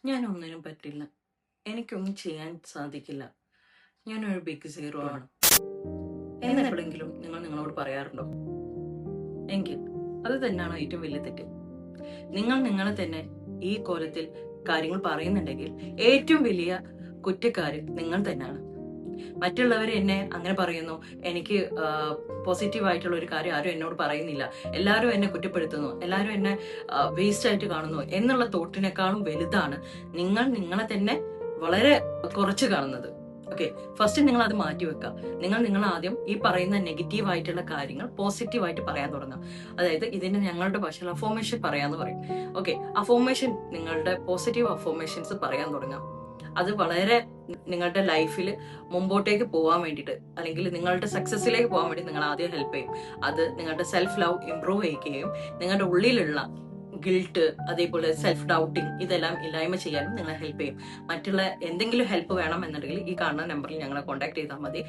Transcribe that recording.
ഞാനൊന്നിനും പറ്റില്ല. എനിക്കൊന്നും ചെയ്യാൻ സാധിക്കില്ല. ഞാനൊരു ബിഗ് സീറോ ആണ് എന്നെപ്പോഴെങ്കിലും നിങ്ങൾ നിങ്ങളോട് പറയാറുണ്ടോ? എങ്കിൽ അത് തന്നെയാണ് ഏറ്റവും വലിയ തെറ്റ്. നിങ്ങൾ നിങ്ങളെ തന്നെ ഈ കോലത്തിൽ കാര്യങ്ങൾ പറയുന്നുണ്ടെങ്കിൽ ഏറ്റവും വലിയ കുറ്റക്കാര് നിങ്ങൾ തന്നെയാണ്. മറ്റുള്ളവർ എന്നെ അങ്ങനെ പറയുന്നു, എനിക്ക് പോസിറ്റീവ് ആയിട്ടുള്ള ഒരു കാര്യം ആരും എന്നോട് പറയുന്നില്ല, എല്ലാവരും എന്നെ കുറ്റപ്പെടുത്തുന്നു, എല്ലാവരും എന്നെ വേസ്റ്റ് ആയിട്ട് കാണുന്നു എന്നുള്ള തോട്ടിനേക്കാളും വലുതാണ് നിങ്ങൾ നിങ്ങളെ തന്നെ വളരെ കുറച്ച് കാണുന്നത്. ഓക്കെ, ഫസ്റ്റ് നിങ്ങൾ അത് മാറ്റി വെക്കുക. നിങ്ങൾ ആദ്യം ഈ പറയുന്ന നെഗറ്റീവ് ആയിട്ടുള്ള കാര്യങ്ങൾ പോസിറ്റീവ് ആയിട്ട് പറയാൻ തുടങ്ങാം. അതായത് ഇതിന് ഞങ്ങളുടെ ഭാഷയിൽ അഫോർമേഷൻ പറയാന്ന് പറയും. ഓക്കെ, അഫോർമേഷൻ, നിങ്ങളുടെ പോസിറ്റീവ് അഫോർമേഷൻസ് പറയാൻ തുടങ്ങാം. അത് വളരെ നിങ്ങളുടെ ലൈഫിൽ മുമ്പോട്ടേക്ക് പോകാൻ വേണ്ടിയിട്ട്, അല്ലെങ്കിൽ നിങ്ങളുടെ സക്സസിലേക്ക് പോകാൻ വേണ്ടി നിങ്ങൾ ആദ്യം ഹെൽപ്പ് ചെയ്യും. അത് നിങ്ങളുടെ സെൽഫ് ലവ് ഇംപ്രൂവ് ചെയ്യുകയും നിങ്ങളുടെ ഉള്ളിലുള്ള ഗിൽട്ട്, അതേപോലെ സെൽഫ് ഡൗട്ടിങ്, ഇതെല്ലാം ഇല്ലായ്മ ചെയ്യാനും നിങ്ങളെ ഹെൽപ്പ് ചെയ്യും. മറ്റുള്ള എന്തെങ്കിലും ഹെൽപ്പ് വേണം എന്നുണ്ടെങ്കിൽ ഈ കാണുന്ന നമ്പറിൽ ഞങ്ങളെ കോൺടാക്ട് ചെയ്താൽ മതി.